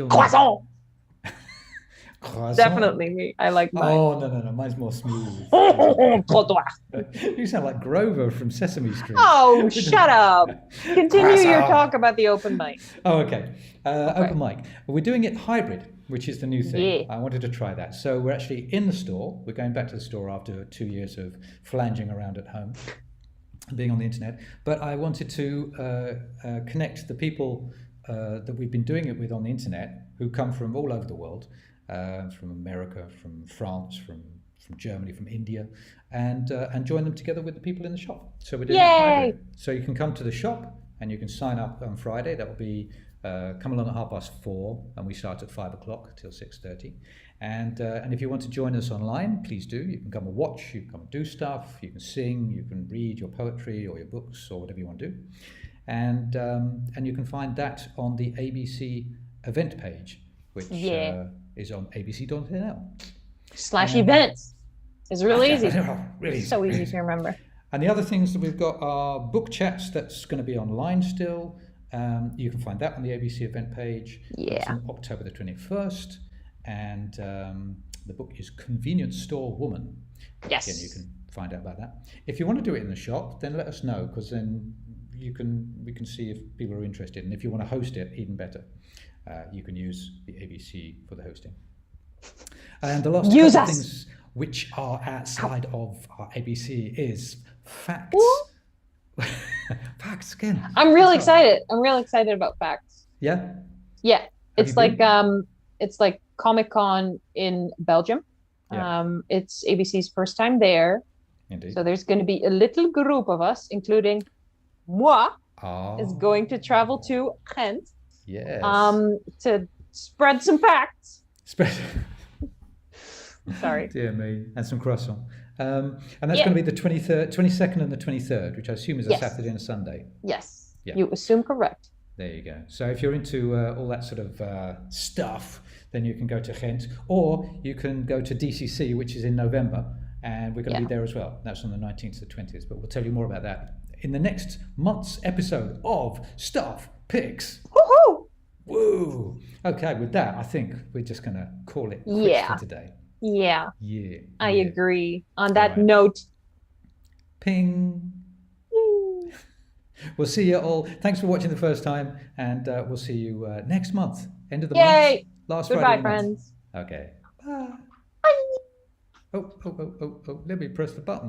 S2: Croissant.
S1: Croissant.
S2: Definitely me. I like mine.
S1: Oh no. Mine's more smooth. You sound like Grover from Sesame Street.
S2: Oh, shut up. Continue your talk about the open mic.
S1: Oh, okay. Open mic. We're doing it hybrid, which is the new thing.
S2: Yeah.
S1: I wanted to try that. So we're actually in the store. We're going back to the store after 2 years of flanging around at home, being on the internet. But I wanted to connect the people that we've been doing it with on the internet, who come from all over the world, from America, from France, from Germany, from India, and join them together with the people in the shop. So we're doing it hybrid. So you can come to the shop and you can sign up on Friday. That will be come along at 4:30, and we start at 5 o'clock till 6:30. And if you want to join us online, please do. You can come and watch. You can come and do stuff. You can sing. You can read your poetry or your books or whatever you want to do. And you can find that on the ABC event page, which is on abc.nl/events.
S2: It's really easy.
S1: Really
S2: so easy to remember.
S1: And the other things that we've got are book chats. That's going to be online still. You can find that on the ABC event page.
S2: Yeah.
S1: It's on October the 21st. And the book is Convenience Store Woman.
S2: Yes.
S1: Again, you can find out about that. If you want to do it in the shop, then let us know, because then we can see if people are interested. And if you want to host it, even better. You can use the ABC for the hosting. And the last couple of things which are outside of our ABC is facts. Facts again.
S2: I'm real excited. I'm real excited about facts.
S1: Yeah?
S2: Yeah. It's like Comic-Con in Belgium.
S1: Yeah.
S2: It's ABC's first time there.
S1: Indeed.
S2: So there's going to be a little group of us, including moi, is going to travel to Ghent.
S1: Yes.
S2: To spread some facts. Sorry.
S1: Dear me. And some croissant. And that's going to be the 22nd and the 23rd, which I assume is a Saturday and a Sunday.
S2: Yes.
S1: Yeah.
S2: You assume correct.
S1: There you go. So if you're into all that sort of stuff, then you can go to Ghent, or you can go to DCC, which is in November, and we're going to be there as well. That's on the 19th to the 20th, but we'll tell you more about that in the next month's episode of Stuff Picks.
S2: Woohoo!
S1: Woo! Okay, with that, I think we're just going to call it quits for today.
S2: Yeah.
S1: Yeah.
S2: I agree. On that note.
S1: Ping. We'll see you all. Thanks for watching the first time, and we'll see you next month. End of the month. Last Friday.
S2: Goodbye, friends.
S1: Okay. Bye. Oh, let me press the button.